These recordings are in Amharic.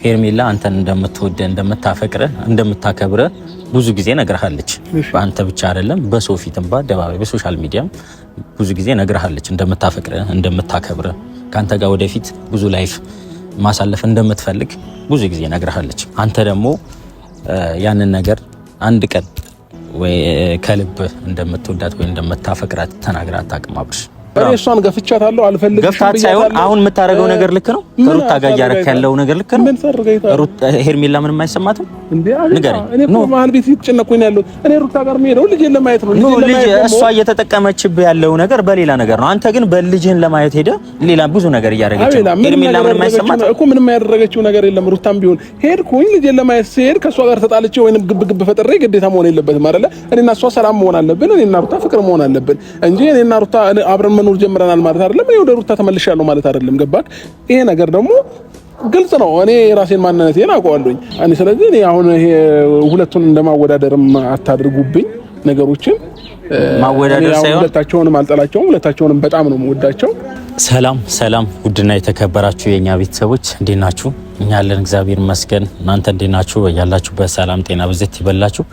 ሄርሜላ አንተን እንደምትወደ እንደምታፈቅረ እንደምታከብረ ብዙ ጊዜ ነግረሃለች። በአንተ ብቻ አይደለም በሶፊትም በአደባባይ በሶሻል ሚዲያም ብዙ ጊዜ ነግረሃለች እንደምታፈቅረ እንደምታከብረ ካንተ ጋር ወደፊት ብዙ ላይፍ ማሳለፍ እንደምትፈልግ ብዙ ጊዜ ነግረሃለች። አንተ ደግሞ ያንን ነገር አንድ ቀን ወይ ከልብ እንደምትወዳት ወይ እንደምታፈቅራት ተናግራ አታውቅም አብርሽ። እኔ እሷን ገፍቻታለሁ አልፈልግም ገፍታት ሳይሆን አሁን የምታረገው ነገር ልክ ነው። ከሩታ ጋር ያረክ ያለው ነገር ልክ ነው። ሩታ ሄርሜላ ምንም አይሰማትም እንዴ? ንገረኝ። እኔ እኮ መሀል ቤት እየተጨነኩኝ ያለው እኔ ሩታ ጋር መሄደው ልጅን ለማየት ነው። ልጅ እሷ እየተጠቀመችብህ ያለው ነገር በሌላ ነገር ነው። አንተ ግን በልጅህን ለማየት ሄደ ሌላ ብዙ ነገር እያደረገች ነው። ሄርሜላ ምንም አይሰማትም እኮ ምንም ያደረገችው ነገር የለም። ሩታም ቢሆን ሄድኩኝ ልጅን ለማየት ሲሄድ ከሷ ጋር ተጣልቼ ወይንም ግብ ፈጥሬ ግዴታ መሆን የለበትም አይደለ? እኔና እሷ ሰላም መሆን አለብን። እኔና ሩታ ፍቅር መሆን አለብን እንጂ እኔና ሩታ አብረን መኖር ጀምረናል ማለት አይደለም። እኔ ወደ ሩታ ተመልሻለሁ ማለት አይደለም። ገባክ? ይሄ ነገር ደግሞ ግልጽ ነው። እኔ ራሴን ማንነቴን አውቀዋለሁኝ። እኔ ስለዚህ እኔ አሁን ይሄ ሁለቱን እንደማወዳደርም አታድርጉብኝ ነገሮችን። ማወዳደር ሳይሆን ሁለታቸውንም አልጠላቸውም፣ ሁለታቸውንም በጣም ነው የምወዳቸው። ሰላም ሰላም፣ ውድና የተከበራችሁ የኛ ቤተሰቦች እንዴት ናችሁ? እኛ አለን እግዚአብሔር ይመስገን። እናንተ እንዴት ናችሁ? ያላችሁበት ሰላም ጤና ብዝት ይበላችሁ።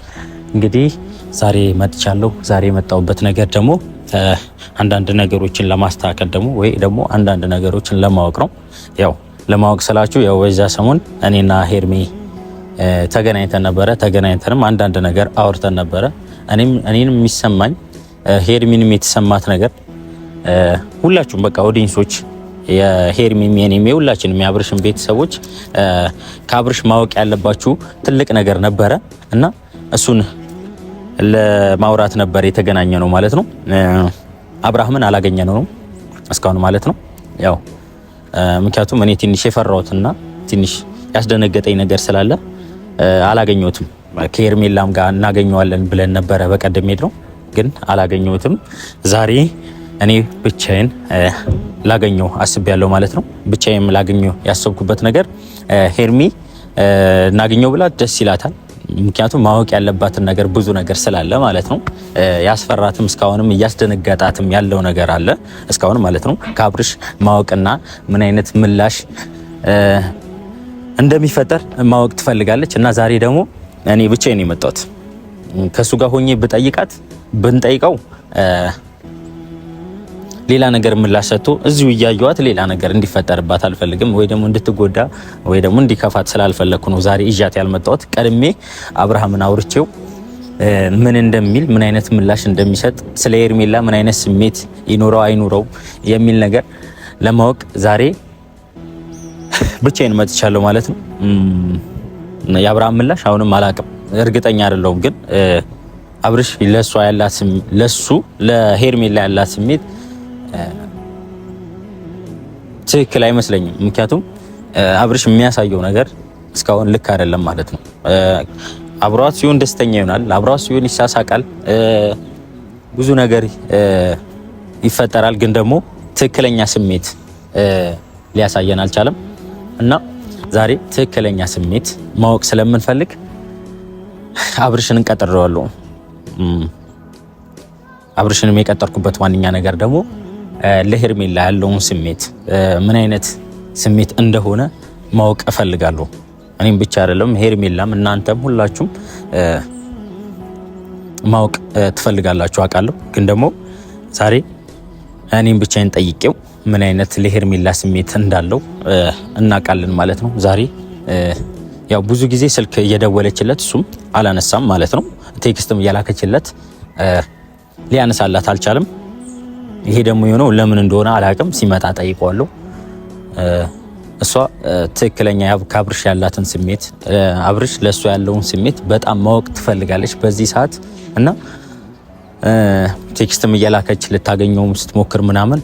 እንግዲህ ዛሬ መጥቻለሁ። ዛሬ የመጣሁበት ነገር ደግሞ አንዳንድ ነገሮችን ለማስተካከል ደግሞ ወይ ደግሞ አንዳንድ ነገሮችን ለማወቅ ነው። ያው ለማወቅ ስላችሁ ያው በዛ ሰሞን እኔና ሄርሜ ተገናኝተን ነበረ። ተገናኝተንም አንዳንድ ነገር አውርተን ነበረ። እኔንም የሚሰማኝ ሄርሜንም የተሰማት ነገር ሁላችሁም በቃ ኦዲየንሶች የሄርሜም የኔም የሁላችንም የአብርሽን ቤተሰቦች ከአብርሽ ማወቅ ያለባችሁ ትልቅ ነገር ነበረ እና እሱን ለማውራት ነበር የተገናኘ ነው ማለት ነው። አብርሃምን አላገኘ ነው እስካሁን ማለት ነው። ያው ምክንያቱም እኔ ትንሽ የፈራሁትና ትንሽ ያስደነገጠኝ ነገር ስላለ አላገኘሁትም። ከሄርሜላም ጋር እናገኘዋለን ብለን ነበረ በቀደም ሄድነው፣ ግን አላገኘሁትም። ዛሬ እኔ ብቻዬን ላገኘው አስቤያለሁ ማለት ነው። ብቻዬን ላገኘው ያሰብኩበት ነገር ሄርሜ እናገኘው ብላ ደስ ይላታል። ምክንያቱም ማወቅ ያለባትን ነገር ብዙ ነገር ስላለ ማለት ነው። ያስፈራትም እስካሁንም እያስደነገጣትም ያለው ነገር አለ እስካሁን ማለት ነው። ከአብርሽ ማወቅና ምን አይነት ምላሽ እንደሚፈጠር ማወቅ ትፈልጋለች እና ዛሬ ደግሞ እኔ ብቻዬን የመጣሁት ከሱ ጋር ሆኜ ብንጠይቀው ሌላ ነገር ምላሽ ሰጥቶ እዚሁ እያየዋት ሌላ ነገር እንዲፈጠርባት አልፈልግም፣ ወይ ደግሞ እንድትጎዳ ወይ ደግሞ እንዲከፋት ስላልፈለኩ ነው ዛሬ እዣት ያልመጣሁት። ቀድሜ አብርሃምን አውርቼው ምን እንደሚል ምን አይነት ምላሽ እንደሚሰጥ ስለ ሄርሜላ ምን አይነት ስሜት ይኖረው አይኖረው የሚል ነገር ለማወቅ ዛሬ ብቻዬን መጥቻለሁ ማለት ነው። የአብርሃም ምላሽ አሁንም አላቅም፣ እርግጠኛ አይደለሁም። ግን አብርሽ ለሱ ለሄርሜላ ያላት ስሜት ትክክል አይመስለኝም። ምክንያቱም አብርሽ የሚያሳየው ነገር እስካሁን ልክ አይደለም ማለት ነው። አብሯት ሲሆን ደስተኛ ይሆናል፣ አብሯት ሲሆን ይሳሳቃል፣ ብዙ ነገር ይፈጠራል። ግን ደግሞ ትክክለኛ ስሜት ሊያሳየን አልቻለም እና ዛሬ ትክክለኛ ስሜት ማወቅ ስለምንፈልግ አብርሽን እንቀጥረዋለሁ። አብርሽንም የቀጠርኩበት ዋነኛ ነገር ደግሞ ለሄርሜላ ያለውን ስሜት ምን አይነት ስሜት እንደሆነ ማወቅ እፈልጋለሁ። እኔም ብቻ አይደለም ሄርሜላም እናንተም ሁላችሁም ማወቅ ትፈልጋላችሁ አውቃለሁ። ግን ደግሞ ዛሬ እኔም ብቻዬን ጠይቄው ምን አይነት ለሄርሜላ ስሜት እንዳለው እናውቃለን ማለት ነው። ዛሬ ያው ብዙ ጊዜ ስልክ እየደወለችለት እሱም አላነሳም ማለት ነው። ቴክስትም እያላከችለት ሊያነሳላት አልቻለም። ይሄ ደግሞ የሆነው ለምን እንደሆነ አላውቅም። ሲመጣ ጠይቀዋለሁ። እሷ ትክክለኛ ከአብርሽ ያላትን ስሜት አብርሽ ለእሷ ያለውን ስሜት በጣም ማወቅ ትፈልጋለች በዚህ ሰዓት እና ቴክስትም እየላከች ልታገኘውም ስትሞክር ምናምን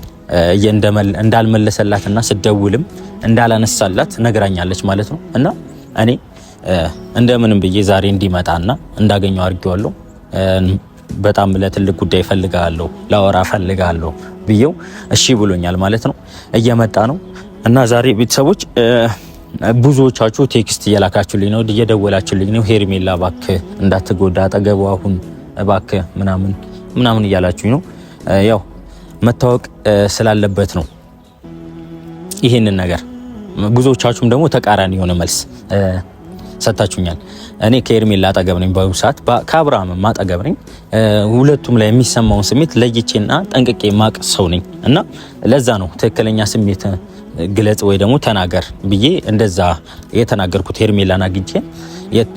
እንዳልመለሰላትና ስደውልም እንዳላነሳላት ነግራኛለች ማለት ነው። እና እኔ እንደምንም ብዬ ዛሬ እንዲመጣና እንዳገኘው አድርጌዋለሁ። በጣም ለትልቅ ጉዳይ ፈልጋለሁ ላወራ ፈልጋለሁ ብዬው እሺ ብሎኛል ማለት ነው። እየመጣ ነው እና ዛሬ ቤተሰቦች ብዙዎቻችሁ ቴክስት እየላካችሁልኝ ነው፣ እየደወላችሁልኝ ነው። ሄርሜላ እባክህ እንዳትጎዳ አጠገቧ አሁን እባክህ ምናምን እያላችሁኝ ነው። ያው መታወቅ ስላለበት ነው ይሄንን ነገር ብዙዎቻችሁም ደግሞ ተቃራኒ የሆነ መልስ ሰጣችሁኛል። እኔ ከኤርሜላ አጠገብ ነኝ በአሁኑ ሰዓት፣ ከአብርሃምም አጠገብ ነኝ። ሁለቱም ላይ የሚሰማውን ስሜት ለይቼና ጠንቅቄ ማቅ ሰው ነኝ እና ለዛ ነው ትክክለኛ ስሜት ግለጽ ወይ ደግሞ ተናገር ብዬ እንደዛ የተናገርኩት ሄርሜላን አግኝቼ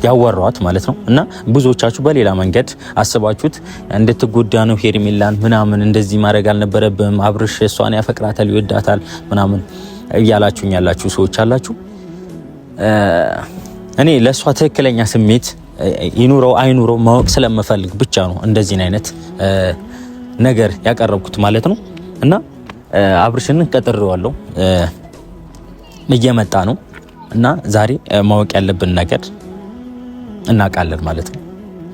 ያወራኋት ማለት ነው። እና ብዙዎቻችሁ በሌላ መንገድ አስባችሁት እንድትጎዳ ነው ሄርሜላን ምናምን እንደዚህ ማድረግ አልነበረብም፣ አብርሽ እሷን ያፈቅራታል ይወዳታል ምናምን እያላችሁኝ ያላችሁ ሰዎች አላችሁ። እኔ ለእሷ ትክክለኛ ስሜት ይኑረው አይኑረው ማወቅ ስለምፈልግ ብቻ ነው እንደዚህ አይነት ነገር ያቀረብኩት ማለት ነው። እና አብርሽን ቀጥሬዋለሁ እየመጣ ነው እና ዛሬ ማወቅ ያለብን ነገር እናውቃለን ማለት ነው።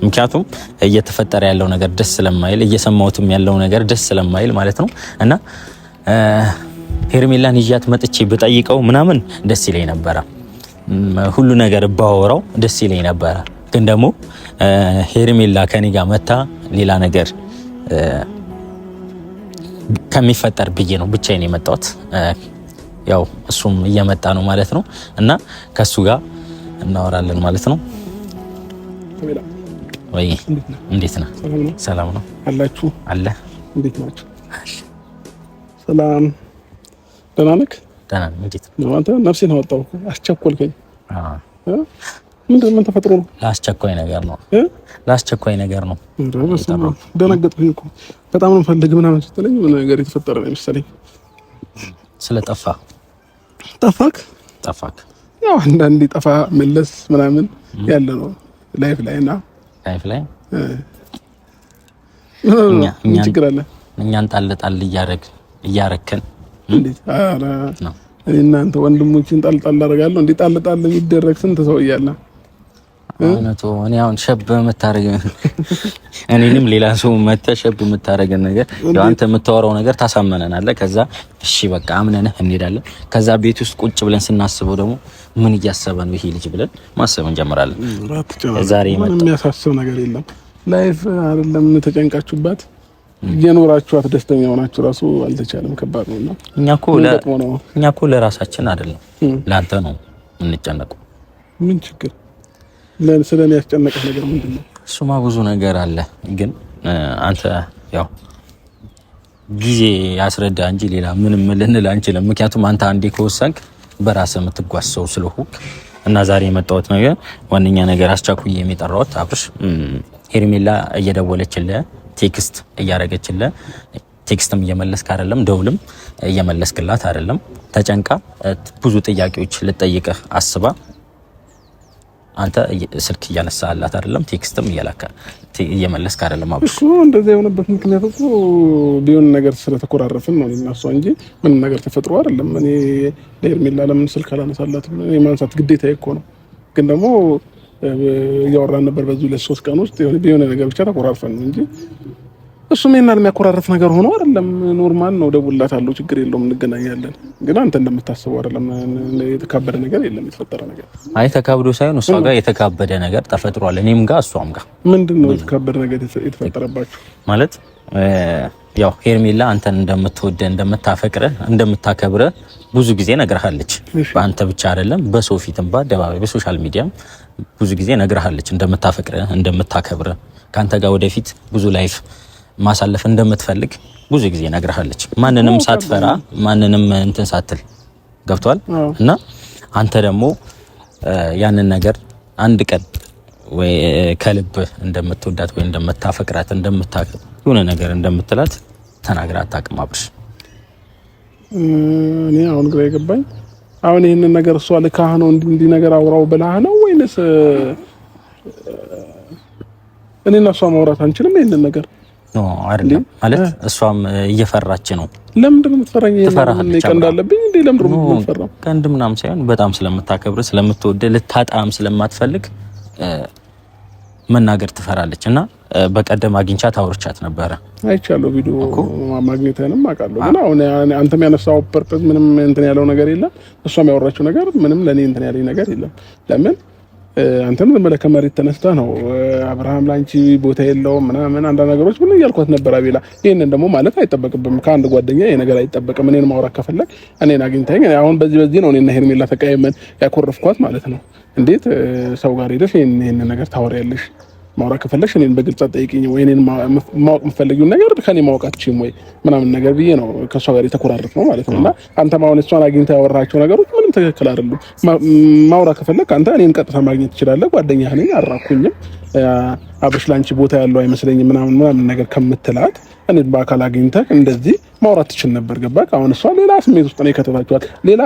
ምክንያቱም እየተፈጠረ ያለው ነገር ደስ ስለማይል እየሰማሁትም ያለው ነገር ደስ ስለማይል ማለት ነው። እና ሄርሜላን ይዣት መጥቼ ብጠይቀው ምናምን ደስ ይለኝ ነበረ፣ ሁሉ ነገር ባወራው ደስ ይለኝ ነበረ። ግን ደግሞ ሄርሜላ ከኔ ጋር መታ ሌላ ነገር ከሚፈጠር ብዬ ነው ብቻዬን የመጣሁት። ያው እሱም እየመጣ ነው ማለት ነው እና ከሱ ጋር እናወራለን ማለት ነው። ወይ እንዴት ነህ? ሰላም ነው አላችሁ? አለ እንዴት ናችሁ? ሰላም ደህና ነህ? ደህና ነኝ። እንዴት ነው አንተ? ነፍሴን አወጣው አስቸኮልከኝ። ምን ተፈጥሮ ነው? ላስቸኳይ ነገር ነው ላስቸኳይ ነገር ነው። ደነገጥኩኝ እኮ በጣም ነው ፈልግ ምናምን ስትለኝ ምን ነገር የተፈጠረ ነው መሰለኝ። ስለጠፋ ጠፋክ? ያው አንዳንዴ ጠፋ መለስ ምናምን ያለ ነው ላይፍ ላይ እኛ ችግር አለ። እኛን ጣል እያረክን ነው። እናንተ ወንድሞችን ጣል አደርጋለሁ እንዴ? ጣል የሚደረግ ስንት ሰው እያለ እውነቱ እኔ አሁን ሸብ የምታረግ እኔንም ሌላ ሰው ሸብ የምታረግ ነገር ያው አንተ የምታወራው ነገር ታሳመነናለህ። ከዛ እሺ በቃ አምነንህ እንሄዳለን። ከዛ ቤት ውስጥ ቁጭ ብለን ስናስበው ደግሞ ምን እያሰበ ነው ይሄ ልጅ ብለን ማሰብ እንጀምራለን። ዛሬ ምንም የሚያሳስብ ነገር የለም። ላይፍ አይደለም ተጨንቃችሁባት እየኖራችኋት ደስተኛ ሆናችሁ ራሱ አልተቻለም። ከባድ ነውና እኛ እኮ ለራሳችን አይደለም ለአንተ ነው የምንጨነቀው። ምን ችግር ስለኔ ያስጨነቀህ ነገር ምንድነው? እሱማ ብዙ ነገር አለ፣ ግን አንተ ያው ጊዜ ያስረዳ እንጂ ሌላ ምንም ልንል አንችልም። ምክንያቱም አንተ አንዴ ከወሰንክ በራስህ የምትጓዝ ሰው ስለሆንክ እና ዛሬ የመጣሁት ነገር ዋነኛ ነገር አስቻኩዬ የሚጠራውት አብርሽ ሄርሜላ እየደወለችልህ ቴክስት እያረገችልህ ቴክስትም እየመለስክ አይደለም፣ ደውልም እየመለስክላት አይደለም። ተጨንቃ ብዙ ጥያቄዎች ልጠይቅህ አስባ አንተ ስልክ እያነሳላት አይደለም፣ ቴክስትም እየመለስክ አይደለም። አብሽ እኮ እንደዚህ የሆነበት ምክንያት እኮ ቢሆን ነገር ስለተኮራረፍን ነው እናሷ እንጂ ምን ነገር ተፈጥሮ አይደለም። እኔ ለሄርሜላ ለምን ስልክ አላነሳላትም? እኔ ማንሳት ግዴታዬ እኮ ነው። ግን ደግሞ እያወራን ነበር በዚህ 2-3 ቀን ውስጥ የሆነ ነገር ብቻ ተኮራርፈን እንጂ እሱም የናል የሚያኮራረፍ ነገር ሆኖ አይደለም። ኖርማል ነው። ደውላታለሁ፣ ችግር የለውም፣ እንገናኛለን። ግን አንተ እንደምታስበው አይደለም። የተካበደ ነገር የለም፣ የተፈጠረ ነገር። አይ ተካብዶ ሳይሆን እሷ ጋር የተካበደ ነገር ተፈጥሯል፣ እኔም ጋር እሷም ጋር። ምንድነው የተካበደ ነገር የተፈጠረባችሁ? ማለት ያው ሄርሜላ አንተን እንደምትወደ እንደምታፈቅረ እንደምታከብረ ብዙ ጊዜ ነግረሃለች። በአንተ ብቻ አይደለም፣ በሰው ፊትም በአደባባይ በሶሻል ሚዲያም ብዙ ጊዜ ነግረሃለች። እንደምታፈቅረ እንደምታከብረ ካንተ ጋር ወደፊት ብዙ ላይፍ ማሳለፍ እንደምትፈልግ ብዙ ጊዜ ነግረሃለች። ማንንም ሳትፈራ ማንንም እንትን ሳትል ገብቷል። እና አንተ ደግሞ ያንን ነገር አንድ ቀን ወይ ከልብ እንደምትወዳት ወይ እንደምታፈቅራት እንደምታከብር የሆነ ነገር እንደምትላት ተናግራ አታውቅም አብርሽ። እኔ አሁን ግራ የገባኝ አሁን ይሄንን ነገር እሷ ልካህ ነው እንዲህ ነገር አውራው ብላህ ነው ወይንስ እኔና እሷ ማውራት አንችልም ይሄንን ነገር ነው አይደለም? ማለት እሷም እየፈራች ነው። ለምንድን ነው የምትፈራኝ? ቀንድ አለብኝ እንዴ? ለምንድን ነው የምትፈራው? ቀንድ ምናምን ሳይሆን በጣም ስለምታከብር ስለምትወደ ልታጣም ስለማትፈልግ መናገር ትፈራለች። እና በቀደም አግኝቻት አውርቻት ነበረ። አይቻለሁ፣ ቪዲዮ ማግኘትህንም አውቃለሁ። ግን አሁን አንተም ያነሳው ፐርፐዝ ምንም እንትን ያለው ነገር የለም። እሷም ያወራችው ነገር ምንም ለኔ እንትን ያለኝ ነገር የለም። ለምን አንተም ዝም ብለህ ከመሬት ተነስተህ ነው አብርሃም ላንቺ ቦታ የለውም ምናምን አንዳንድ ነገሮች ምን እያልኳት ነበር አቤላ። ይሄንን ደግሞ ማለት አይጠበቅብም ከአንድ ጓደኛ ይሄ ነገር አይጠበቅም። እኔን ማውራት ከፈለግ እኔን አግኝተኸኝ አሁን በዚህ ነው እኔና ሄርሜላ ተቀያይመን ያኮረፍኳት ማለት ነው። እንዴት ሰው ጋር ሄደሽ ይሄንን ነገር ታወሪያለሽ? ማውራት ከፈለግሽ እኔን በግልጽ ጠይቂኝ፣ ወይ እኔን ማወቅ የምትፈልጊውን ነገር ከኔ ማወቅ አትችይም ወይ ምናምን ነገር ብዬ ነው ከሷ ጋር የተኮራረፍ ነው ማለት ነው። እና አንተም አሁን እሷን አግኝተህ ያወራቸው ነገሮች ምንም ትክክል አይደሉም። ማውራት ከፈለግ አንተ እኔን ቀጥታ ማግኘት ትችላለህ። ጓደኛህ ነኝ፣ አራኩኝም አብርሽ ላንቺ ቦታ ያለው አይመስለኝም ምናምን ነገር ከምትላት እኔን በአካል አግኝተህ እንደዚህ ማውራት ትችል ነበር። ገባህ? አሁን እሷ ሌላ ስሜት ውስጥ ነው የከተታችኋል። ሌላ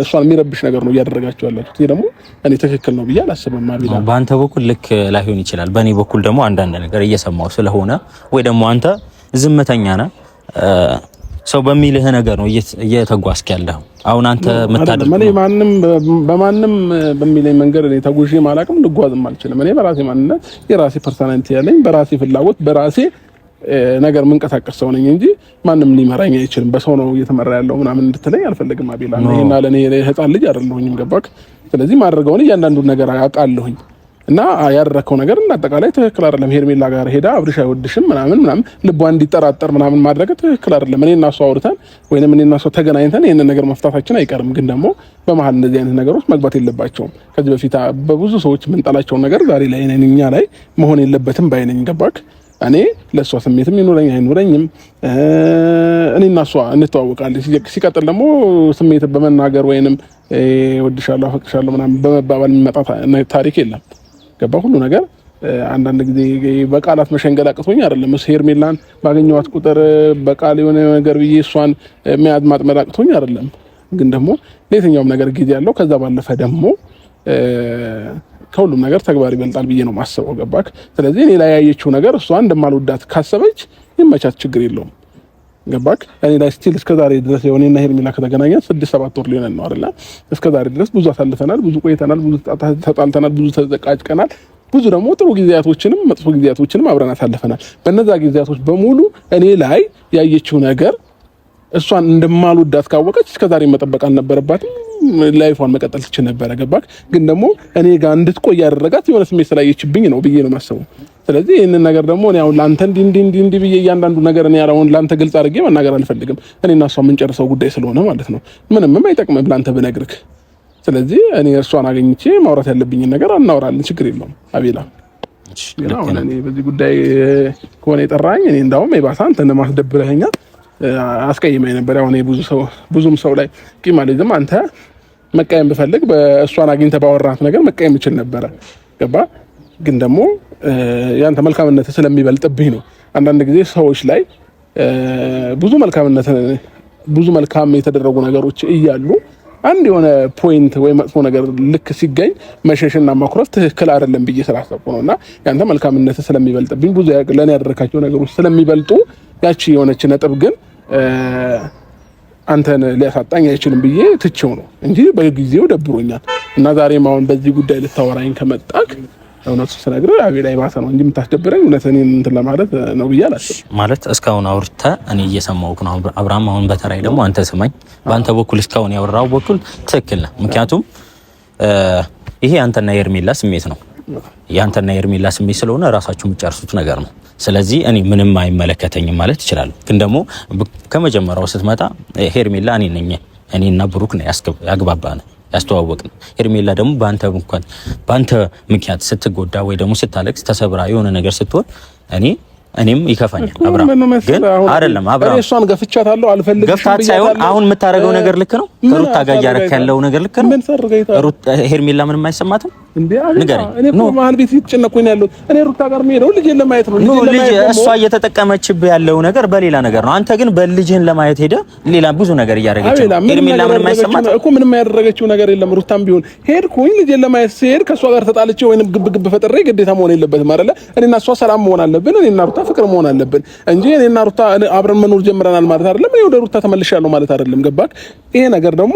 እሷን የሚረብሽ ነገር ነው እያደረጋችሁ ያላችሁት። ይሄ ደግሞ እኔ ትክክል ነው ብዬ አላስብም። አቢላ በአንተ በኩል ልክ ላይሆን ይችላል። በእኔ በኩል ደግሞ አንዳንድ ነገር እየሰማው ስለሆነ ወይ ደግሞ አንተ ዝምተኛ ነህ፣ ሰው በሚልህ ነገር ነው እየተጓዝክ ያለው። አሁን አንተ መታደል ማንም በማንም በሚለኝ መንገድ እኔ ተጉዤ ማላቅም ልጓዝም አልችልም። እኔ በራሴ ማንነት የራሴ ፐርሰናሊቲ ያለኝ በራሴ ፍላጎት በራሴ ነገር መንቀሳቀስ ሰው ነኝ እንጂ ማንም ሊመራኝ አይችልም። በሰው ነው እየተመራ ያለው ምናምን እንድትለኝ አልፈልግም አቤላ። እኔና ለኔ ህፃን ልጅ አይደለሁኝም። ገባክ? ስለዚህ ማድረገውን እያንዳንዱን ነገር አውቃለሁኝ እና ያደረከው ነገር እንዳጠቃላይ ትክክል አይደለም። ሄርሜላ ጋር ሄዳ አብርሽ አይወድሽም ምናምን ልቧ እንዲጠራጠር ምናምን ማድረግ ትክክል አይደለም። እኔና እሷ አውርተን ወይንም እኔና እሷ ተገናኝተን ይሄንን ነገር መፍታታችን አይቀርም። ግን ደግሞ በመሀል እንደዚህ አይነት ነገሮች መግባት የለባቸውም። ከዚህ በፊት በብዙ ሰዎች የምንጠላቸውን ነገር ዛሬ ላይ እኛ ላይ መሆን የለበትም ባይነኝ። ገባክ? እኔ ለእሷ ስሜትም ይኖረኝ አይኖረኝም እኔና እሷ እንተዋወቃለን። ሲቀጥል ደግሞ ስሜት በመናገር ወይንም ወድሻለሁ አፈቅርሻለሁ ምናምን በመባባል የሚመጣ ታሪክ የለም። ገባ? ሁሉ ነገር አንዳንድ ጊዜ በቃላት መሸንገል አቅቶኝ አይደለም። ሄርሜላን ባገኘኋት ቁጥር በቃል የሆነ ነገር ብዬ እሷን መያዝ ማጥመድ አቅቶኝ አይደለም። ግን ደግሞ ለየትኛውም ነገር ጊዜ ያለው ከዛ ባለፈ ደግሞ ከሁሉም ነገር ተግባር ይበልጣል ብዬ ነው ማስበው። ገባክ? ስለዚህ እኔ ላይ ያየችው ነገር እሷ እንደማልወዳት ካሰበች ይመቻት፣ ችግር የለውም። ገባክ? እኔ ላይ ስቲል እስከዛሬ ድረስ የሆነና ሄርሜላ ከተገናኘን 6-7 ወር ሊሆነን ነው አይደል? እስከዛሬ ድረስ ብዙ አሳልፈናል፣ ብዙ ቆይተናል፣ ብዙ ተጣልተናል፣ ብዙ ተዘቃጭቀናል፣ ብዙ ደግሞ ጥሩ ጊዜያቶችንም መጥፎ ጊዜያቶችንም አብረን አሳልፈናል። በእነዛ ጊዜያቶች በሙሉ እኔ ላይ ያየችው ነገር እሷን እንደማልወዳት ካወቀች እስከዛሬ መጠበቅ አልነበረባትም። ላይፏን መቀጠል ትችል ነበረ። ገባክ? ግን ደግሞ እኔ ጋር እንድትቆይ ያደረጋት የሆነ ስሜት ስላየችብኝ ነው ብዬ ነው የማስበው። ስለዚህ ይሄንን ነገር ደግሞ እኔ አሁን ላንተ እንዲህ ብዬ እያንዳንዱ ነገር እኔ አሁን ላንተ ግልጽ አድርጌ መናገር አልፈልግም። እኔና እሷ የምንጨርሰው ጉዳይ ስለሆነ ማለት ነው። ምንም አይጠቅምም ላንተ ብነግርህ። ስለዚህ እኔ እሷን አገኝቼ ማውራት ያለብኝን ነገር እናወራለን። ችግር የለውም አቤላ። አሁን እኔ በዚህ ጉዳይ ከሆነ የጠራኝ እኔ እንዳውም የባሰ አንተን ማስደብረኸኛል፣ አስቀይመኝ ነበር። አሁን ብዙም ሰው ላይ ቂም አልይዝም። አንተ መቀየም ብፈልግ በእሷን አግኝተህ ባወራህ ነገር መቀየም እችል ነበረ። ገባ? ግን ደግሞ ያንተ መልካምነት ስለሚበልጥብኝ ነው። አንዳንድ ጊዜ ሰዎች ላይ ብዙ መልካም የተደረጉ ነገሮች እያሉ አንድ የሆነ ፖይንት ወይ መጥፎ ነገር ልክ ሲገኝ መሸሽና ማኩረፍ ትክክል አይደለም ብዬ ስላሰብኩ ነውና ያንተ መልካምነት ስለሚበልጥብኝ ብዙ ለኔ ያደረካቸው ነገሮች ስለሚበልጡ ያቺ የሆነች ነጥብ ግን አንተን ሊያሳጣኝ አይችልም ብዬ ትቼው ነው እንጂ በጊዜው ደብሮኛል። እና ዛሬም አሁን በዚህ ጉዳይ ልታወራኝ ከመጣክ እውነቱ ስነግርህ አቤላ ይባሰ ነው እንጂ የምታስደብረኝ እውነትን እንትን ለማለት ነው ብዬ አላስብም። ማለት እስካሁን አውርተህ እኔ እየሰማሁህ ነው አብርሃም። አሁን በተራይ ደግሞ አንተ ስማኝ። በአንተ በኩል እስካሁን ያወራው በኩል ትክክል ነው። ምክንያቱም ይሄ አንተና የሄርሜላ ስሜት ነው። ያንተና የሄርሜላ ስሜት ስለሆነ ራሳችሁ የምትጨርሱት ነገር ነው። ስለዚህ እኔ ምንም አይመለከተኝም ማለት ይችላል። ግን ደግሞ ከመጀመሪያው ስትመጣ ሄርሜላ እኔና ብሩክ ነው ያግባባን ያስተዋወቅን። ሄርሜላ ደግሞ በአንተ ምክንያት ስትጎዳ ወይ ደግሞ ስታለቅስ ተሰብራ የሆነ ነገር ስትሆን እኔም ይከፋኛል። አብርሃም ግን አይደለም አብርሃም እሷን ገፍቻታለሁ አልፈልግም። ገፍታት ሳይሆን አሁን የምታደርገው ነገር ልክ ነው። ከሩታ ጋር እያደረክ ያለው ነገር ልክ ነው። ሄርሜላ ምንም አይሰማትም እንዴ? ንገረኝ። እኔ እኮ መሀል ቤት እየተጨነኩኝ ነው ያለሁት። እኔ ሩታ ጋር የምሄደው ልጄን ለማየት ነው። እሷ እየተጠቀመችብህ ያለው ነገር በሌላ ነገር ነው። አንተ ግን በልጅህን ለማየት ሄደ ሌላ ብዙ ነገር እያደረገች ነው። ሄርሜላ ምንም አይሰማትም እኮ። ምንም ያደረገችው ነገር የለም። ሩታም ቢሆን ሄድኩኝ ልጄን ለማየት ስሄድ ከእሷ ጋር ተጣልቼ ወይንም ግብ ፈጥሬ ግዴታ መሆን የለበትም አይደለ? እኔና እሷ ሰላም መሆን አለብን። እኔና ሩታ ፍቅር መሆን አለብን እንጂ እኔና ሩታ አብረን መኖር ጀምረናል ማለት አይደለም። እኔ ወደ ሩታ ተመልሻለሁ ማለት አይደለም። ገባክ? ይሄ ነገር ደግሞ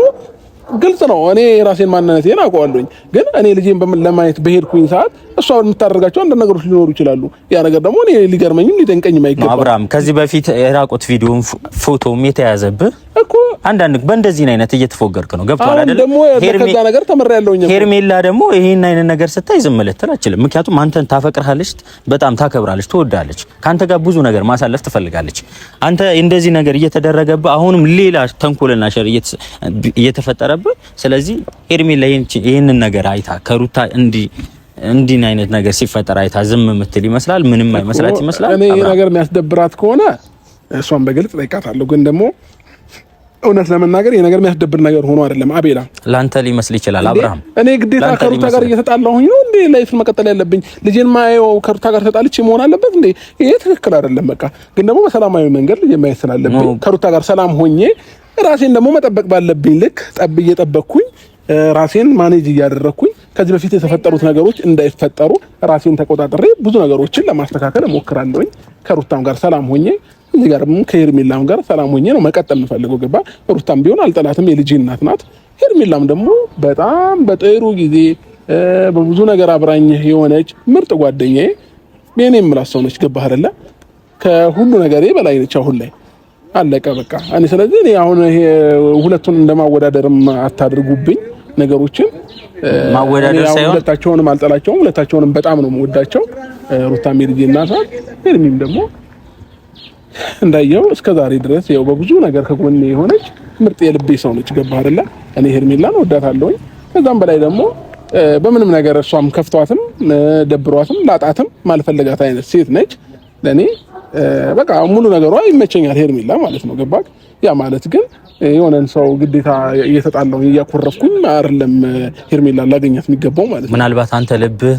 ግልጽ ነው። እኔ ራሴን ማንነቴን አውቀዋለሁኝ። ግን እኔ ልጄን ለማየት በሄድኩኝ ሰዓት እሷ የምታደርጋቸው አንድ ነገሮች ሊኖሩ ይችላሉ። ያ ነገር ደግሞ እኔ ሊገርመኝም ሊደንቀኝም አይገባም። አብርሃም ከዚህ በፊት የራቁት ቪዲዮም ፎቶም የተያዘብህ እኮ አንዳንድ በእንደዚህ አይነት እየተፎገርክ ነው። ገብቷል አይደል? ደግሞ ከዛ ነገር ተመሪያለሁኝ። ሄርሜላ ደግሞ ይሄን አይነት ነገር ስታይ ዝም ልትል አትችልም። ምክንያቱም አንተን ታፈቅርሃለች፣ በጣም ታከብራለች፣ ትወዳለች፣ ካንተ ጋር ብዙ ነገር ማሳለፍ ትፈልጋለች። አንተ እንደዚህ ነገር እየተደረገብህ አሁንም ሌላ ተንኮልና ሸር እየተፈጠረብህ፣ ስለዚህ ሄርሜላ ይሄንን ነገር አይታ ከሩታ እንዲህ አይነት ነገር ሲፈጠር አይታ ዝም የምትል ይመስላል? ምንም አይመስላት ይመስላል? እኔ ይሄ ነገር የሚያስደብራት ከሆነ እሷን በግልጽ ጠይቃታለሁ። ግን ደግሞ እውነት ለመናገር ይሄ ነገር የሚያስደብር ነገር ሆኖ አይደለም። አቤላ ላንተ ሊመስል ይችላል። አብርሃም እኔ ግዴታ ከሩታ ጋር እየተጣላሁኝ ነው እንዴ ላይፍ መቀጠል ያለብኝ? ልጄን ማየው ከሩታ ጋር ተጣልቼ መሆን አለበት እንዴ? ይሄ ትክክል አይደለም። በቃ ግን ደግሞ በሰላማዊ መንገድ ልጄ ማየት ስላለብኝ ከሩታ ጋር ሰላም ሆኜ ራሴን ደግሞ መጠበቅ ባለብኝ ልክ እየጠበቅኩኝ ራሴን ማኔጅ እያደረኩኝ ከዚህ በፊት የተፈጠሩት ነገሮች እንዳይፈጠሩ ራሴን ተቆጣጥሬ ብዙ ነገሮችን ለማስተካከል እሞክራለሁኝ። ከሩታም ጋር ሰላም ሆኜ እዚህ ጋርም ከሄርሜላም ጋር ሰላም ሆኜ ነው መቀጠል የምፈልገው። ገባ? ሩታም ቢሆን አልጠላትም፣ የልጄ እናት ናት። ሄርሜላም ደግሞ በጣም በጥሩ ጊዜ በብዙ ነገር አብራኝ የሆነች ምርጥ ጓደኛዬ የኔ የምላት ሰው ነች። ገባህ አይደለ? ከሁሉ ነገሬ በላይ ነች አሁን ላይ። አለቀ በቃ። እኔ ስለዚህ እኔ አሁን ይሄ ሁለቱን እንደማወዳደርም አታድርጉብኝ ነገሮችን። ማወዳደር ሳይሆን ሁለታቸውንም አልጠላቸውም፣ ሁለታቸውንም በጣም ነው የምወዳቸው። ሩታም የልጄ እናት ናት፣ ሄርሜላም ደግሞ እንዳየው እስከ ዛሬ ድረስ ያው በብዙ ነገር ከጎኔ የሆነች ምርጥ የልቤ ሰው ነች። ገባህ አይደለ? እኔ ሄርሜላን ወዳታለሁኝ። ከዛም በላይ ደግሞ በምንም ነገር እሷም ከፍቷትም ደብሯትም ላጣትም ማልፈልጋት አይነት ሴት ነች። ለኔ በቃ ሙሉ ነገሯ ይመቸኛል ሄርሜላ ማለት ነው። ገባህ? ያ ማለት ግን የሆነን ሰው ግዴታ እየተጣላው እያኮረፍኩኝ አይደለም ሄርሜላ ላገኛት የሚገባው ማለት ነው። ምናልባት አንተ ልብህ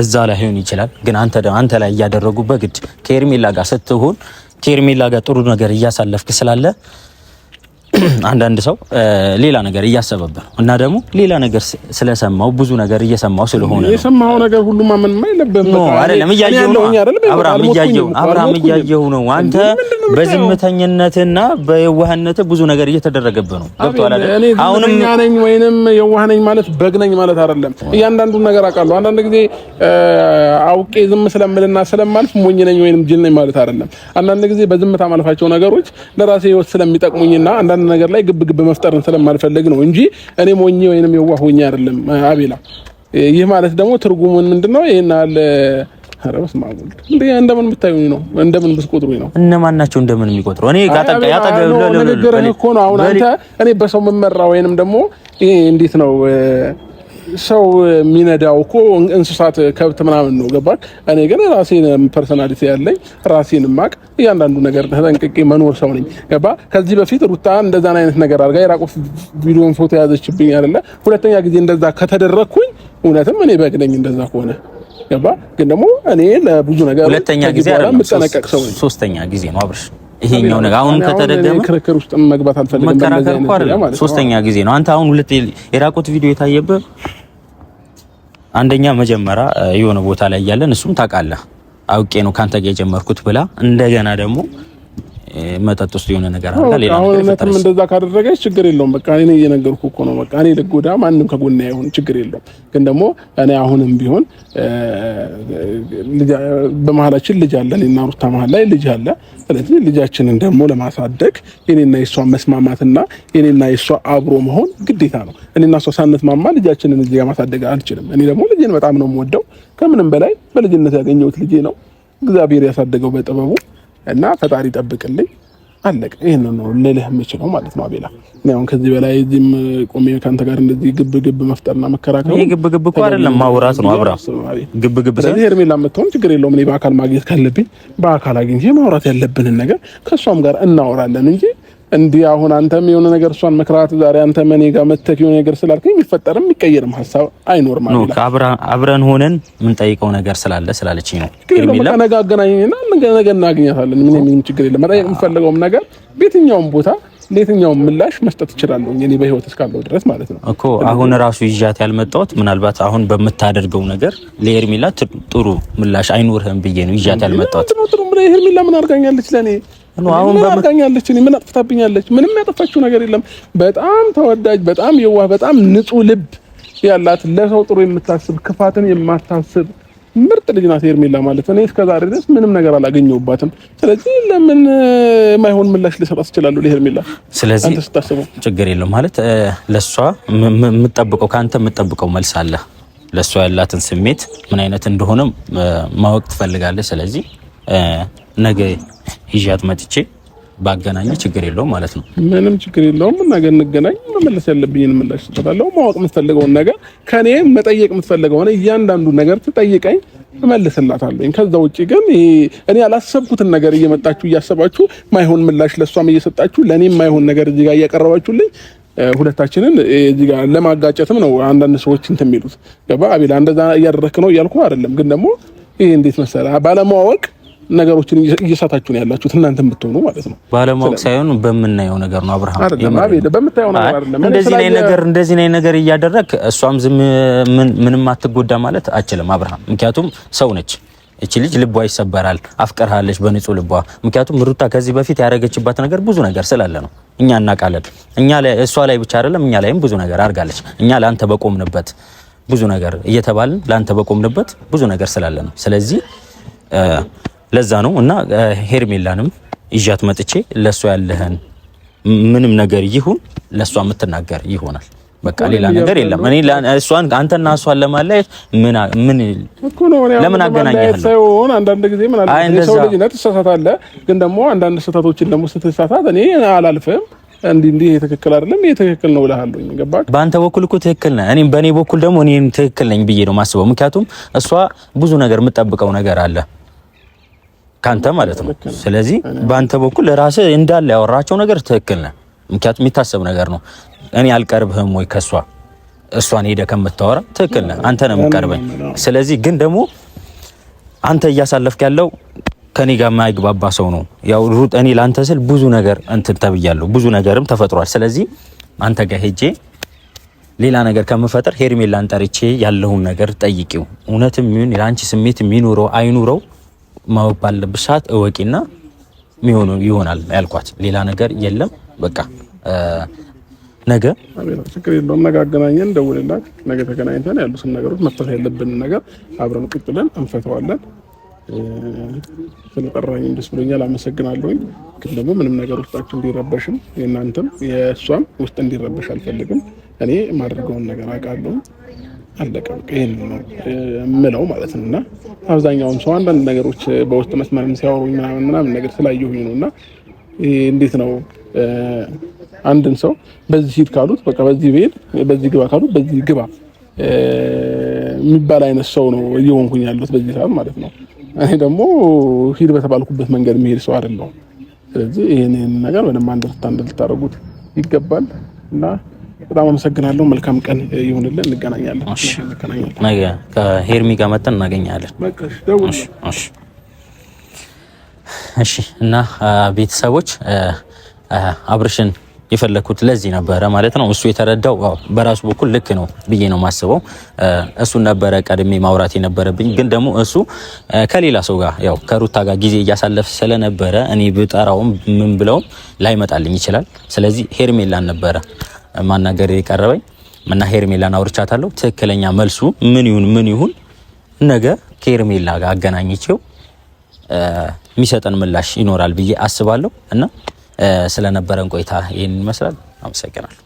እዛ ላይ ሆን ይችላል፣ ግን አንተ ላይ እያደረጉ በግድ ከሄርሜላ ጋር ስትሆን ከሄርሜላ ጋር ጥሩ ነገር እያሳለፍክ ስላለ አንዳንድ ሰው ሌላ ነገር እያሰበበት ነው እና ደግሞ ሌላ ነገር ስለሰማው ብዙ ነገር እየሰማው ስለሆነ ነው። የሰማው ነገር ሁሉ ማመን የለበትም። ነው አይደለም? እያየው ነው አብርሃም እያየው ነው። አንተ በዝምተኝነትና በየዋህነት ብዙ ነገር እየተደረገብህ ነው። ገብቶሃል አይደል? አሁንም ነኝ ወይንም የዋህ ነኝ ማለት በግ ነኝ ማለት አይደለም። እያንዳንዱን ነገር አውቃለሁ። አንዳንድ ጊዜ አውቄ ዝም ስለምልና ስለማልፍ ሞኝ ነኝ ወይንም ጅል ነኝ ማለት አይደለም። አንዳንድ ጊዜ በዝምታ ማለፋቸው ነገሮች ለራሴ ህይወት ስለሚጠቅሙኝና አንዳንድ ነገር ላይ ግብ መፍጠርን ስለማልፈልግ ነው እንጂ እኔ ሞኝ ወይንም የዋህ ሆኜ አይደለም አቤላ። ይህ ማለት ደግሞ ትርጉሙን ምንድነው? ይሄን አለ አረብስ ማሙል እንዴ እንደምን ብታዩኝ ነው? እንደምን ብትቆጥሩኝ ነው? እነማን ናቸው እንደምን የሚቆጥሩ? እኔ ያጠገብ ለነገርህ እኮ ነው። አሁን አንተ እኔ በሰው መመራ ወይንም ደግሞ ይሄ እንዴት ነው ሰው የሚነዳው እኮ እንስሳት ከብት ምናምን ነው። ገባክ? እኔ ግን ራሴን ፐርሰናሊቲ ያለኝ ራሴን ማቅ እያንዳንዱ ነገር ተጠንቅቄ መኖር ሰው ነኝ። ገባ? ከዚህ በፊት ሩታ እንደዛን አይነት ነገር አድርጋ የራቁ ቪዲዮን ፎቶ ያዘችብኝ አይደለ? ሁለተኛ ጊዜ እንደዛ ከተደረኩኝ እውነትም እኔ በግ ነኝ እንደዛ ከሆነ። ገባ? ግን ደግሞ እኔ ለብዙ ነገር ሁለተኛ ጊዜ አይደለም ሶስተኛ ጊዜ ነው አብርሽ። ይሄኛው ነገር አሁን ከተደገመ ክርክር ውስጥ መግባት አልፈልግም። መከራከር እኮ አይደለም ሶስተኛ ጊዜ ነው። አንተ አሁን ሁለት የራቁት ቪዲዮ የታየበት አንደኛ መጀመሪያ የሆነ ቦታ ላይ ያለን እሱም ታውቃለህ አውቄ ነው ካንተ ጋር የጀመርኩት ብላ እንደገና ደግሞ መጠጥ ውስጥ የሆነ ነገር አለ ሌላ ነገር አሁን እንደዛ ካደረገች ችግር የለውም። በቃ እኔ እየነገርኩ እኮ ነው። በቃ እኔ ልጎዳ ማንም ከጎኔ አይሆን ችግር የለውም። ግን ደግሞ እኔ አሁንም ቢሆን በመሀላችን ልጅ አለ፣ እኔና ሩታ መሀል ላይ ልጅ አለ። ስለዚህ ልጃችንን ደግሞ ለማሳደግ የኔና የሷ መስማማትና የኔና የሷ አብሮ መሆን ግዴታ ነው። እኔና እሷ ሳንስማማ ልጃችንን እዚህ ጋር ማሳደግ አልችልም። እኔ ደግሞ ልጄን በጣም ነው የምወደው። ከምንም በላይ በልጅነት ያገኘሁት ልጄ ነው። እግዚአብሔር ያሳደገው በጥበቡ እና ፈጣሪ ጠብቅልኝ። አለቀ። ይሄን ነው ልልህ የምችለው ማለት ነው አቤላ። እኔ አሁን ከዚህ በላይ እዚህም ቆሜ ካንተ ጋር እንደዚህ ግብ መፍጠርና መከራከር ይሄ ግብ እኮ አይደለም ማውራት ነው አብራ ግብ ስለዚህ ሄርሜላ የምትሆን ችግር የለውም። እኔ በአካል ማግኘት ካለብኝ በአካል አግኝቼ ማውራት ያለብንን ነገር ከሷም ጋር እናወራለን እንጂ እንዲህ አሁን አንተም የሆነ ነገር እሷን መክራት ዛሬ አንተ መኔ ጋር መተክ የሆነ ነገር ስላልከኝ የሚፈጠርም የሚቀየርም ሀሳብ አይኖርም ማለት ነው። አብረን ሆነን ምን ጠይቀው ነገር ስላለችኝ ነው ሄርሜላ። ነገ አገናኘኝና ነገ እናገኛታለን። ምንም ችግር የለም። መጠየቅ የምፈልገውም ነገር በየትኛውም ቦታ ለየትኛውም ምላሽ መስጠት እችላለሁ እኔ በህይወት እስካለሁ ድረስ ማለት ነው እኮ። አሁን ራሱ ይዣት ያልመጣሁት ምናልባት አሁን በምታደርገው ነገር ለሄርሜላ ጥሩ ምላሽ አይኖርህም ብዬ ነው ይዣት ያልመጣሁት። ጥሩ ሄርሜላ ምን አድርጋኛለች ለኔ? አሁን በመካኛለች እኔ ምን አጥፍታብኛለች? ምንም ያጠፋችው ነገር የለም። በጣም ተወዳጅ፣ በጣም የዋህ፣ በጣም ንጹህ ልብ ያላት ለሰው ጥሩ የምታስብ ክፋትን የማታስብ ምርጥ ልጅ ናት ሄርሜላ ማለት። እኔ እስከዛሬ ድረስ ምንም ነገር አላገኘሁባትም። ስለዚህ ለምን የማይሆን ምላሽ ልሰጣት እችላለሁ ለሄርሜላ? ስለዚህ አንተ ስታስበው ችግር የለውም ማለት ለሷ የምጠብቀው ካንተ የምጠብቀው መልስ አለ። ለሷ ያላትን ስሜት ምን አይነት እንደሆነ ማወቅ ትፈልጋለህ። ስለዚህ ነገ ይዣት መጥቼ ባገናኝ ችግር የለውም ማለት ነው። ምንም ችግር የለውም። ነገ እንገናኝ። መመለስ ያለብኝን ምላሽ እሰጣለሁ። ማወቅ የምትፈልገውን ነገር ከኔ መጠየቅ የምትፈልገውን እያንዳንዱ ነገር ትጠይቀኝ እመልስላታለሁ። ከዛ ውጪ ግን እኔ ያላሰብኩትን ነገር እየመጣችሁ እያሰባችሁ ማይሆን ምላሽ ለሷም እየሰጣችሁ ለኔም ማይሆን ነገር እዚህ ጋር እያቀረባችሁልኝ ሁለታችንን እዚህ ጋር ለማጋጨትም ነው አንዳንድ ሰዎች እንትን የሚሉት። ገባ አቤላ? እንደዛ እያደረክ ነው እያልኩ አይደለም። ግን ደግሞ ይሄ እንዴት መሰለህ ባለማወቅ ነገሮችን እየሳታችሁ ነው ያላችሁት እናንተ ብትሆኑ ማለት ነው። ባለማወቅ ሳይሆን በምናየው ነገር ነው። አብርሃም በምታየው ነገር አይደለም። እንደዚህ ነገር እያደረክ እሷም ዝም ምንም አትጎዳ ማለት አችልም አብርሃም። ምክንያቱም ሰው ነች እቺ ልጅ፣ ልቧ ይሰበራል። አፍቀርሃለች በንጹህ ልቧ። ምክንያቱም ሩታ ከዚህ በፊት ያደረገችባት ነገር ብዙ ነገር ስላለ ነው። እኛ እናውቃለን። እኛ ላይ እሷ ላይ ብቻ አይደለም እኛ ላይም ብዙ ነገር አድርጋለች። እኛ ለአንተ በቆምንበት ብዙ ነገር እየተባልን ለአንተ በቆምንበት ብዙ ነገር ስላለ ነው። ስለዚህ ለዛ ነው እና ሄርሜላንም ይዣት መጥቼ ለሷ ያለህን ምንም ነገር ይሁን ለሷ የምትናገር ይሆናል። በቃ ሌላ ነገር የለም። እኔ እሷን አንተና እሷን ለማለያየት ምን እኮ ነው ለምን አገናኘህ ሳይሆን አንዳንድ ጊዜ ምን አለ ሰው ልጅ ነህ፣ ትሳሳታለህ። ግን ደግሞ አንዳንድ ስህተቶችን ደግሞ ስትሳሳት እኔ አላልፍም እንዲህ ትክክል አይደለም ይሄ ትክክል ነው እልሃለሁ። ገባህ? በአንተ በኩል እኮ ትክክል ነህ፣ እኔም በእኔ በኩል ደግሞ እኔም ትክክል ነኝ ብዬ ነው የማስበው። ምክንያቱም እሷ ብዙ ነገር የምትጠብቀው ነገር አለ ካንተ ማለት ነው። ስለዚህ በአንተ በኩል ራስህ እንዳለ ያወራቸው ነገር ትክክል ነህ። ምክንያቱም የሚታሰብ ነገር ነው። እኔ አልቀርብህም ወይ ከሷ እሷን ሄደህ ከምታወራ ትክክል ነህ፣ አንተ ነህ የምትቀርበኝ። ስለዚህ ግን ደግሞ አንተ እያሳለፍክ ያለው ከኔ ጋር የማይግባባ ሰው ነው። ያው ሩት እኔ ላንተ ስል ብዙ ነገር እንትን ተብያለሁ፣ ብዙ ነገርም ተፈጥሯል። ስለዚህ አንተ ጋር ሄጄ ሌላ ነገር ከምፈጥር ሄርሜላን ጠርቼ ያለውን ነገር ጠይቂው። እውነትም ይሁን ለአንቺ ስሜት የሚኖረው አይኑረው ማወቅ ባለብሽ ሰዓት እወቂና የሚሆነው ይሆናል ያልኳት። ሌላ ነገር የለም። በቃ ነገ ችግር የለውም። ነገ አገናኘን፣ ደውልላት። ነገ ተገናኝተን ያሉትን ነገሮች መፍታት ያለብንን ነገር አብረን ቁጭ ብለን እንፈታዋለን። ስለጠራኝ ደስ ብሎኛል፣ አመሰግናለሁኝ። ግን ደግሞ ምንም ነገር ውስጣችሁ እንዲረበሽም የእናንተም የእሷም ውስጥ እንዲረበሽ አልፈልግም። እኔ የማደርገውን ነገር አውቃለሁ። አለቀ። በቃ ይሄን ነው የምለው ማለት ነው። እና አብዛኛውን ሰው አንዳንድ ነገሮች በውስጥ መስመርም ሲያወሩኝ ምናምን ነገር ስላየሁኝ ነው። እና እንዴት ነው አንድን ሰው በዚህ ሂድ ካሉት በቃ በዚህ ብሄድ፣ በዚህ ግባ ካሉት በዚህ ግባ የሚባል አይነት ሰው ነው እየሆንኩኝ ያለሁት በዚህ ሰዓት ማለት ነው። እኔ ደግሞ ሂድ በተባልኩበት መንገድ የሚሄድ ሰው አይደለሁም። ስለዚህ ይሄንን ነገር በደንብ አንደርስታንድ ልታደርጉት ይገባል። እና በጣም አመሰግናለሁ። መልካም ቀን ይሁንልን። እንገናኛለን። ነገ ከሄርሚ ጋር መተን እናገኛለን። እሺ። እና ቤተሰቦች አብርሽን የፈለኩት ለዚህ ነበረ ማለት ነው። እሱ የተረዳው በራሱ በኩል ልክ ነው ብዬ ነው የማስበው። እሱን ነበረ ቀድሜ ማውራት የነበረብኝ። ግን ደግሞ እሱ ከሌላ ሰው ጋር ያው ከሩታ ጋር ጊዜ እያሳለፈ ስለነበረ እኔ ብጠራውም ምን ብለውም ላይመጣልኝ ይችላል። ስለዚህ ሄርሜላን ነበረ ማናገር የቀረበኝ እና ሄርሜላን አውርቻታለሁ። ትክክለኛ መልሱ ምን ይሁን ነገ ከሄርሜላ ጋር አገናኝቼው የሚሰጠን ምላሽ ይኖራል ብዬ አስባለሁ። እና ስለነበረን ቆይታ ይሄን ይመስላል። አመሰግናለሁ።